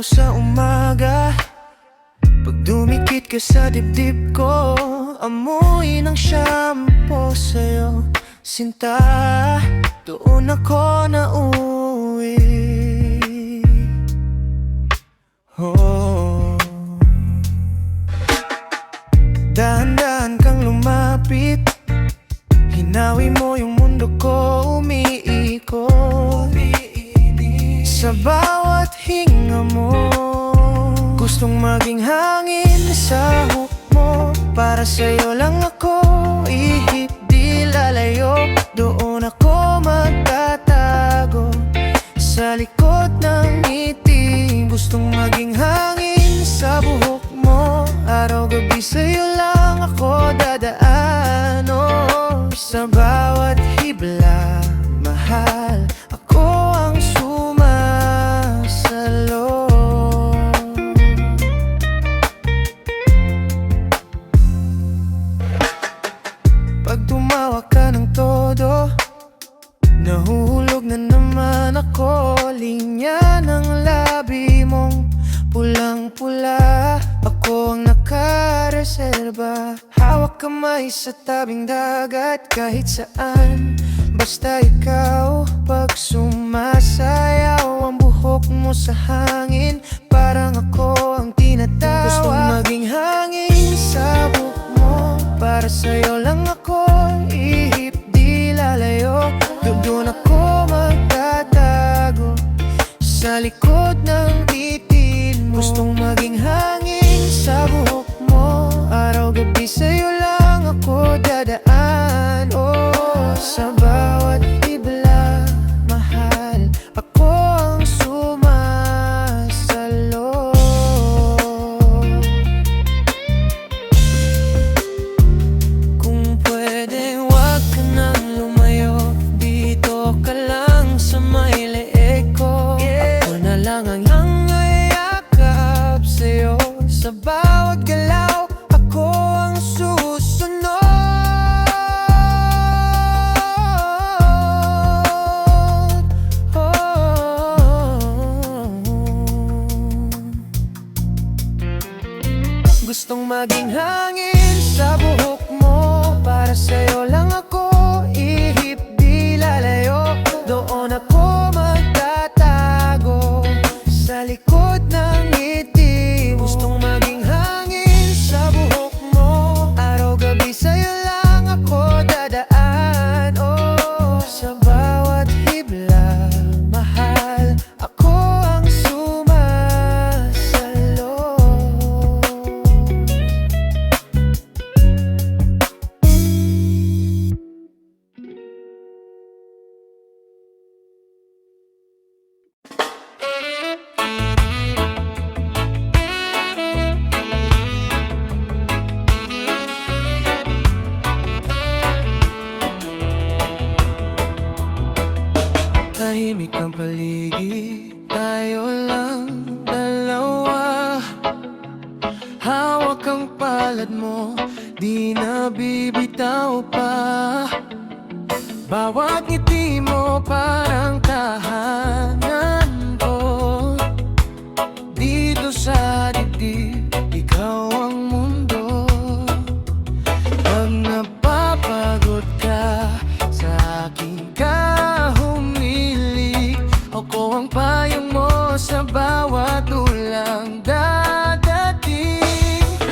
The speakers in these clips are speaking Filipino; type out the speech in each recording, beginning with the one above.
sa umaga, pag dumikit ka sa dibdib ko, amoy ng shampoo sa'yo, sinta, doon ako nauwi. Oh, dahan-dahan kang lumapit, hinawi mo yung mundo ko, umiikot sa bawat hinga mo. Gustong maging hangin sa huk mo, para sa'yo lang ako ihip di lalayo. Doon ako magtatago sa likod ng ngiti. Gustong maging hangin sa buhok mo, araw-gabi sa'yo lang ako dadaan. Oh, sa bawat hibla, mahal, ako ang sumasalo. Pag tumawa ka ng todo, nahuhulog na naman ako. Linya ng labi mong pulang-pula, ako ang nakareserba. Hawak kamay sa tabing dagat, kahit saan, basta ikaw. Pag sumasayaw ang buhok mo sa hangin, parang ako ang tinatawa. Gustong maging hangin sa buhok mo, para sa'yo lang ako ihip di lalayo. Doon ako magtatago sa likod ng titin mo. Gustong maging hangin sa buhok mo, araw-gabi sa'yo lang ako dadaan. Oh, sa bawat hibla, mahal, ako ang sumasalo. Kung pwede, wag ka nang lumayo, dito ka lang sa may leeg ko. Ako na lang ang yayakap sa'yo, sa bawat galaw ako ang susunod. Gustong maging hangin sa buhok mo, para sa'yo lang ako ihip di lalayo. Doon ako magtatago sa likod ng ngiti. Gustong maging hangin sa buhok mo, araw-gabi sa'yo lang ako dadaan. Oh, sa bawat hibla, mahal, ako ang sumasalo. Tahimik ang paligid, tayo lang dalawa. Hawak ang palad mo, di na bibitaw pa. Bawat ngiti mo parang tahanan ko. Dito sa dibdib, ikaw ang mundo. Pag napapagod ka, sa aking kahumilig, ako ang payong mo sa bawat ulang dadating.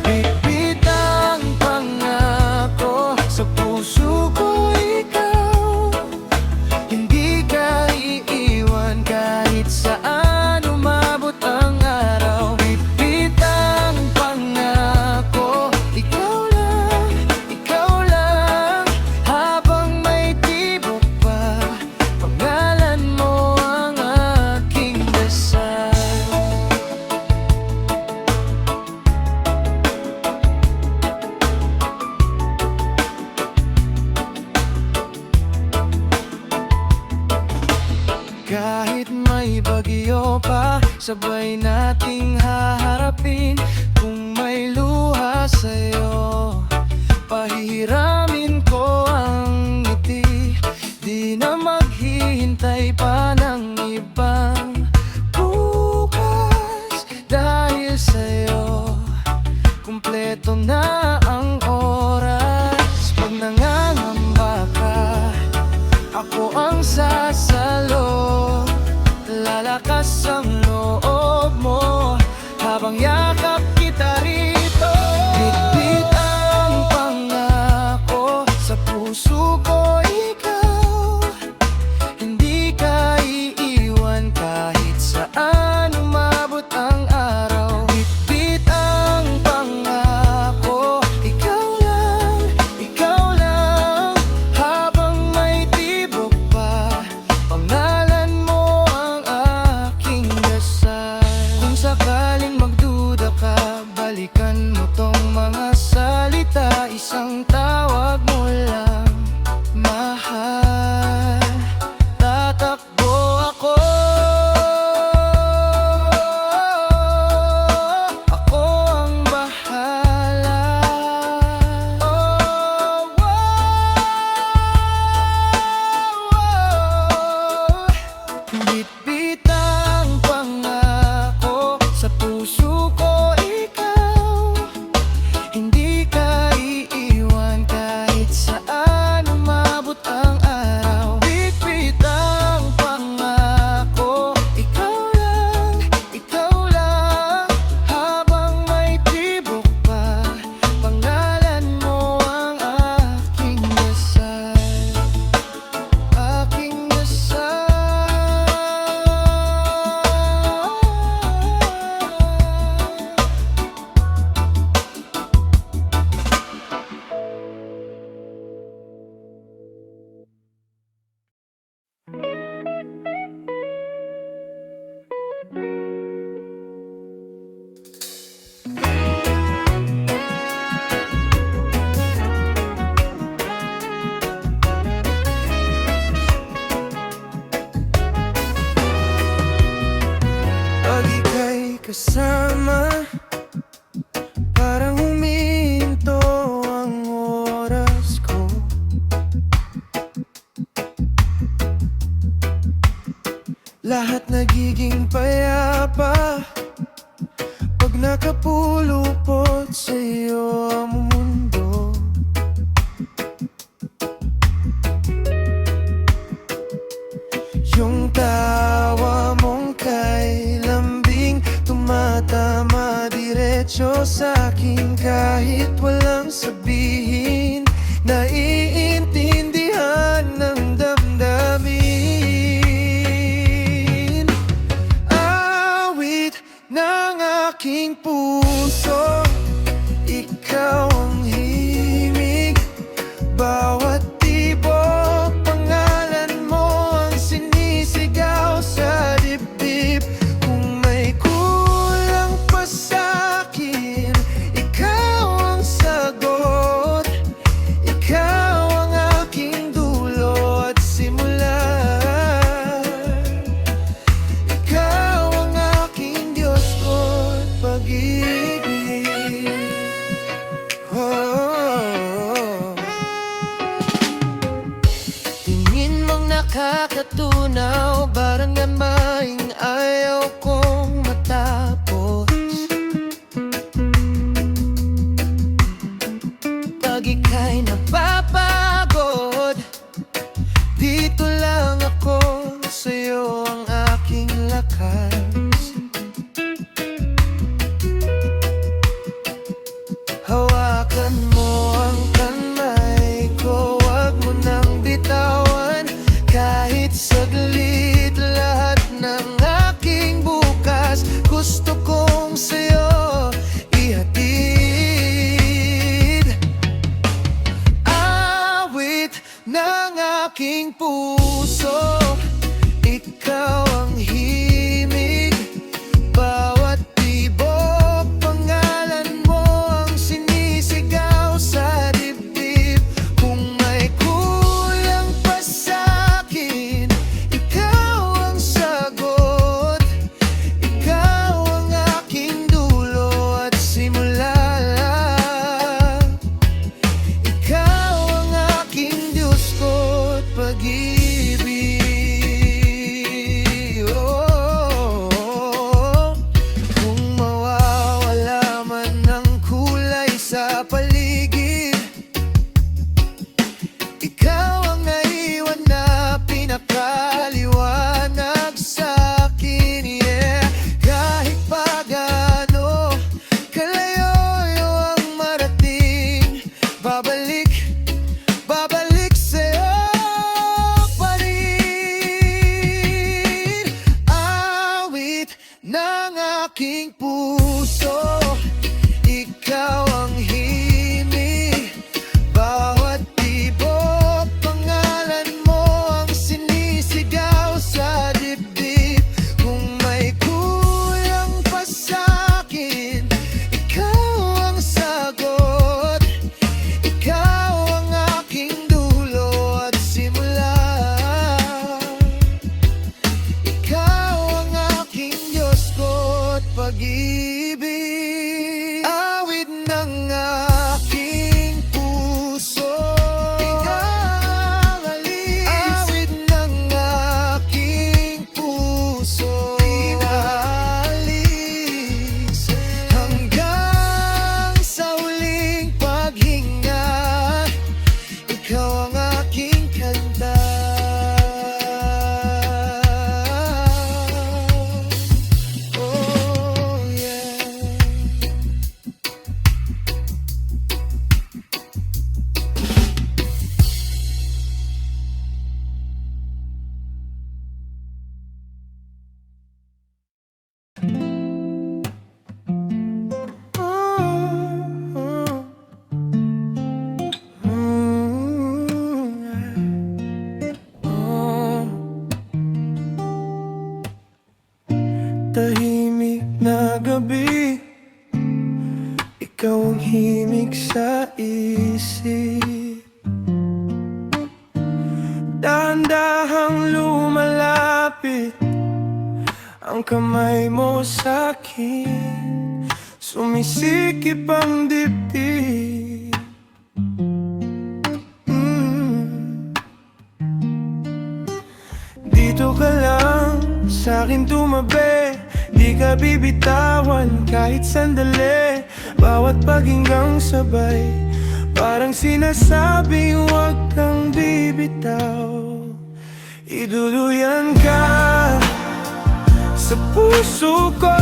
Bit-bit ang pangako sa puso ko, ikaw. Hindi ka iiwan kahit saan umabot ang araw. Bit-bit ang pangako, ikaw lang, habang may tibok pa, pangalan mo ang aking dasal. Kahit may bagyo pa, sabay nating haharapin. Kung may luha sa'yo, pahihiramin ko ang ngiti. Di na maghihintay pa ng ibang bukas. balikan mo tong mga salita, isang tawag mo lang, mahal. Tatakbo ako, ako ang bahala. Oh, bitbit ang pangako sa puso ko, ikaw hindi ka iiwan kahit saan umabot ang araw. Bitbit ang pangako, ikaw lang, habang may tibok pa, pangalan mo ang aking dasal, aking dasal. Pag ika'y kasama, parang huminto ang oras ko. Lahat nagiging payapa pag nakapulupot sa'yo ang mundo. Yung tawa mong kay lambing tumatama diretso sa'kin kahit walang sabihin. Naiintindihan ng damdamin. Awit ng aking puso, ikaw ang himig. Bawat tibok, pangalan mo ang sinisigaw sa dibdib. Kung may kulang pa sa'kin, ikaw ang sagot. Ikaw ang aking dulo at simula. Ikaw ang aking Diyos ko't pag-ibig. Oh. Tingin mong nakakatunaw, parang gamaing ayaw kong matapos. Pag ika'y napapagod, dito lang ako, sa'yo ang aking lakas. Hawakan mo ang kamay ko, wag mo nang bitawan. Kahit saglit, lahat ng aking bukas gusto kong sa'yo ihatid. Awit ng aking puso, ikaw ang himig. Bawat tibok, pangalan mo ang sinisigaw sa dibdib. Kung may kulang pa sa'kin, ikaw ang sagot. Ikaw ang aking dulo at simula. Ikaw ang aking Diyos ko't pag-ibig. Oh, kung mawawala man ang kulay sa paligid, ikaw ang naiwan na pinakaliwanag sa'kin. Yeah, kahit pa gaano kalayo ang marating, babalik sa'yo pa rin. Awit ng aking puso, ikaw ang himig. Bawat tibok, pangalan mo ang sinisigaw sa dibdib. Kung may kulang pa sa'kin, ikaw mga gabi, ikaw ang himig sa isip. Dahan-dahang lumalapit ang kamay mo sa'kin, sumisikip ang dibdib. Dito ka lang sa'kin tumabi, di ka bibitawan kahit sandali. Bawat paginggang sabay, parang sinasabi huwag kang bibitaw. Iduluyan ka sa puso ko,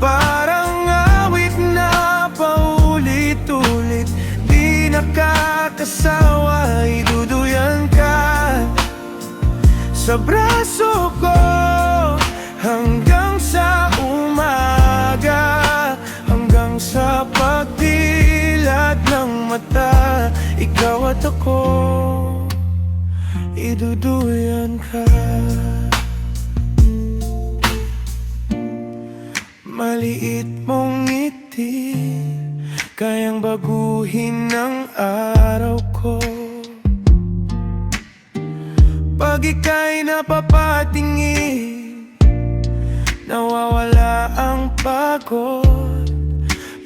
parang awit na paulit-ulit, di nakakasawa. Iduluyan ka sa braso ko hanggang sa umaga, hanggang sa pagdilat ng mata. Ikaw at ako, iduduyan ka. Maliit mong ngiti, kayang baguhin ang araw ko. Pag ika'y napapatingin, nawawala ang pagod,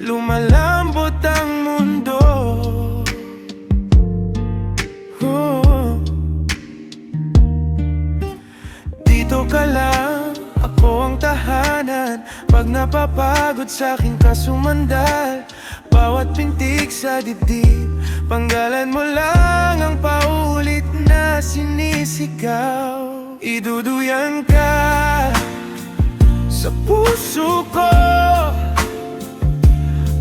lumalambot ang mundo. Dito ka lang, ako ang tahanan. Pag napapagod sa'kin ka sumandal, bawat pintig sa dibdib, panggalan mo lang ang paulit na sinisigaw. Iduduyan ka sa puso ko,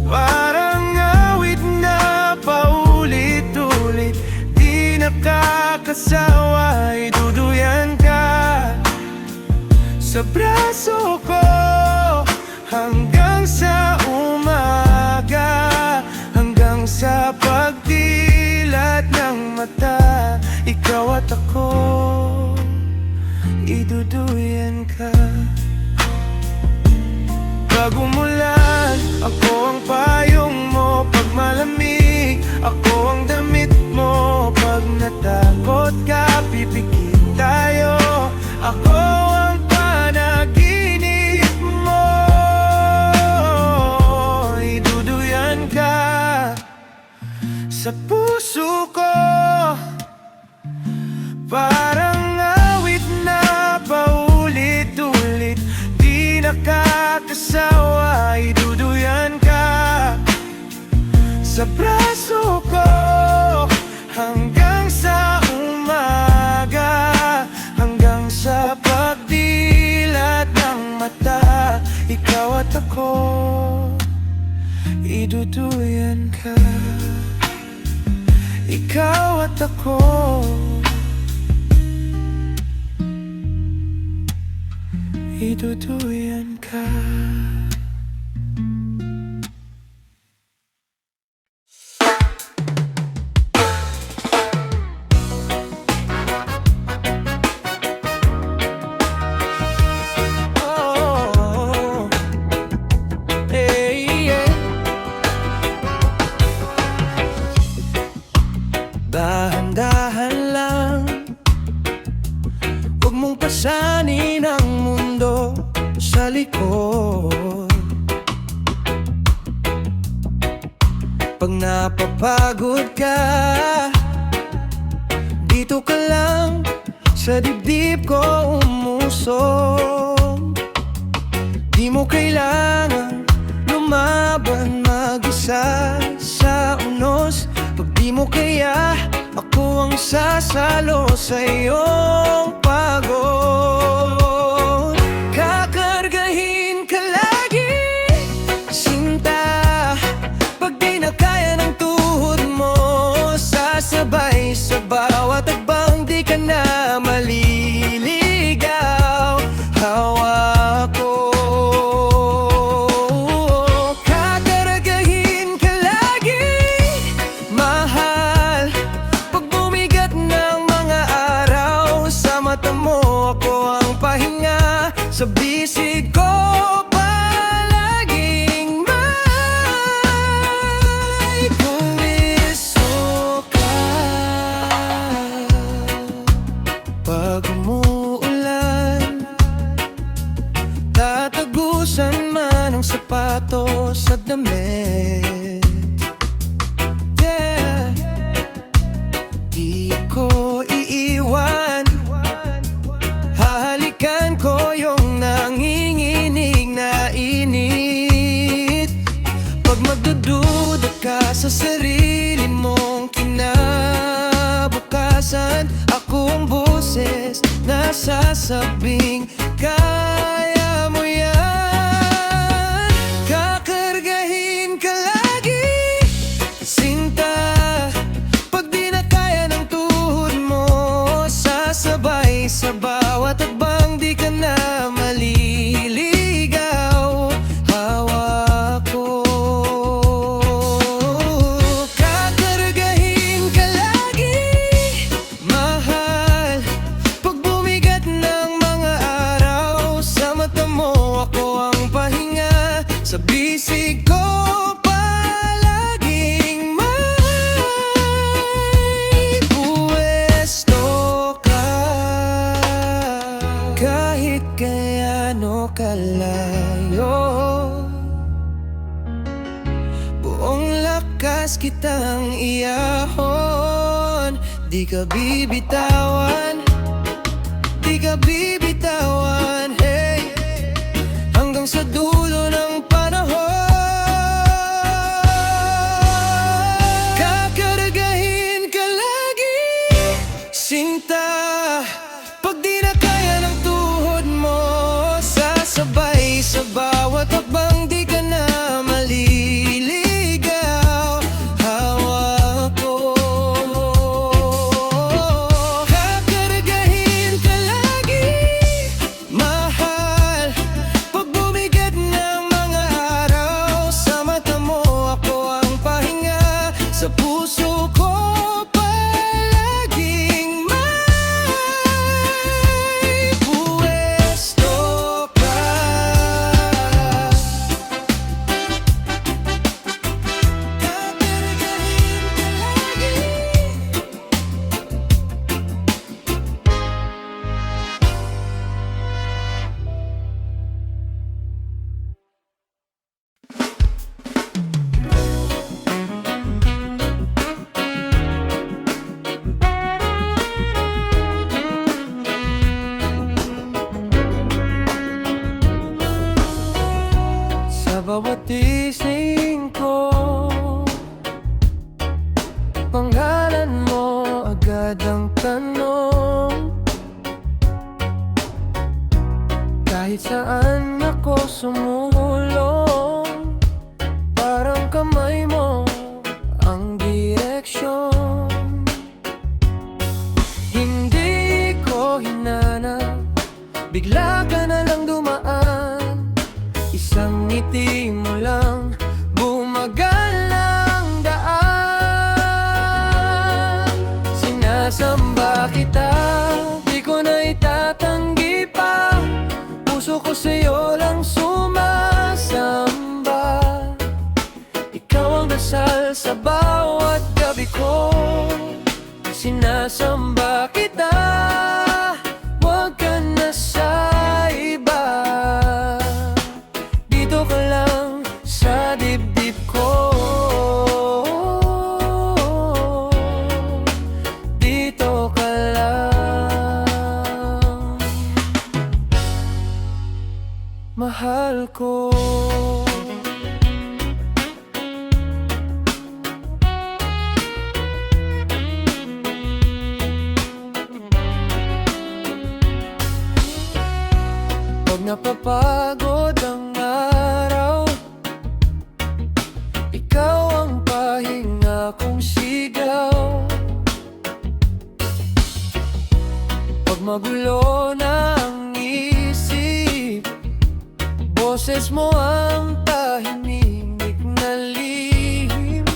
parang awit na paulit-ulit, di nakakasawa. Iduduyan ka sa braso ko hanggang sa umaga, hanggang sa pagdilat ng mata. Ikaw at ako, iduduyan ka. Pag umulan, ako ang payong mo. Pag malamig, ako ang damit mo. Pag natakot ka, pipikit tayo. Ako ang panaginip mo. Iduduyan ka sa puso ko, parang awit na paulit-ulit, di nakakasawa. Iduduyan ka sa braso ko hanggang sa umaga, hanggang sa pagdilat ng mata. Ikaw at ako, iduduyan ka. Ikaw at ako, iduduyan ka. Dahan-dahan lang, huwag mong pasanin ang mundo sa likod. Pag napapagod ka, dito ka lang sa dibdib ko umusong. Di mo kailangan lumaban mag-isa sa unos. Pag di mo kaya, ako ang sasalo sa iyong pagod. Kakargahin ka lagi, sinta. Pag di na kaya ng tuhod mo, sasabay sa bawat tagbang, di ka na maliligaw. Hawak ko, kakargahin ka lagi, mahal. Pag bumigat ng mga araw, sa mata mo ako ang pahinga. Sa busy bisig ko palaging may pumiso ka. Pag umuulan, tatagusan man ang sapatos at damit. Yeah, di ko iiwan, hahalikan ko yung nanginginig na init. Pag magdududa ka sa sarili mong kinabukasan, ako ang boses na sasabing kaya mo yan. Kakargahin ka lagi, sinta, pag di na kaya ng tuhod mo, sasabay sa bawat hakbang, di ka na maliligaw. Hawak ko, kakargahin ka lagi, mahal, pag bumigat ng mga araw, sa mata mo ako ang pahinga, sa bisig ko palaging may puwesto ka. Kahit gaano kalayo, buong lakas kitang iyahon. Di ka bibitawan, di ka bibitawan, hey, hanggang sa dulo ng panahon. Kakargahin ka lagi, sinta, pag di na kaya ng tuhod mo, sasabay sa bawat hakbang, di ka na maliligaw. Hawak ko, kakargahin ka lagi, mahal, pag bumigat ng mga araw, sa mata mo ako ang pahinga, sa puso ko palaging may puwesto ka. Kakargahin ka lagi. Sa bawat ising ko, pangalan mo agad ang tanong. Kahit saan ako sumulong, parang kamay mo ang direksyon. Hindi ko hinanap, bigla ka na lang dumaan, isang ngiti mo lang, bumagal ng daan. Sinasamba kita, di ko na itatanggi pa, puso ko sa'yo lang sumasamba. Ikaw ang dasal sa bawat gabi ko, sinasamba kita, wag ka na sa iba. Dito ka lang sa dibdib ko, dito ka lang, mahal ko. Pag napapagod ang araw, ikaw ang pahinga kong sigaw. Pag magulo na ang isip, boses mo ang tahimik na lihim.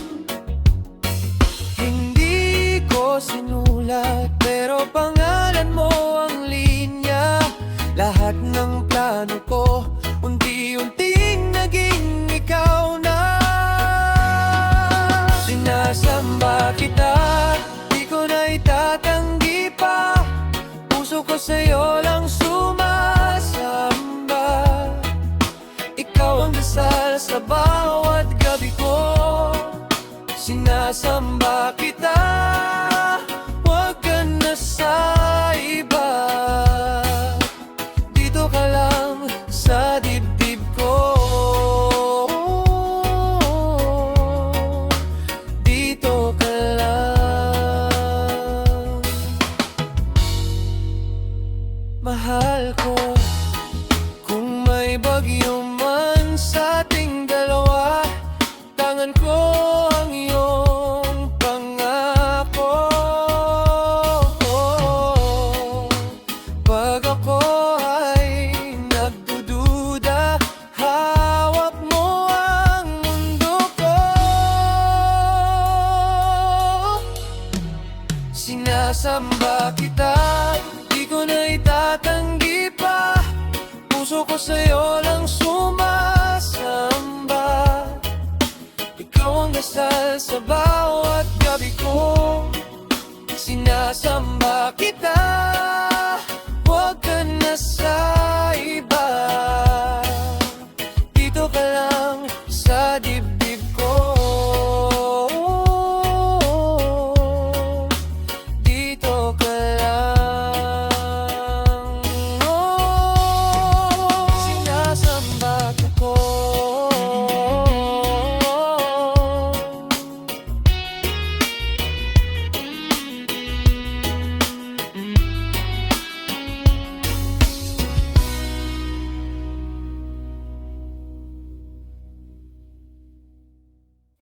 Hindi ko sinulat, pero pangalan mo ang linya. Lahat ng plano ko sa bawat gabi ko. Sinasamba kita, huwag ka na sa iba. Dito ka lang sa dibdib ko. Dito ka lang, mahal ko. Kung may bagyo man sa ating dalawa, tangan ko ang iyong pangako. Pag ako ay nagdududa, hawak mo ang mundo ko. Sinasamba kita, di ko na itatanggi pa. Puso ko sa'yo lang sumasamba. Ikaw ang dasal sa bawat gabi ko.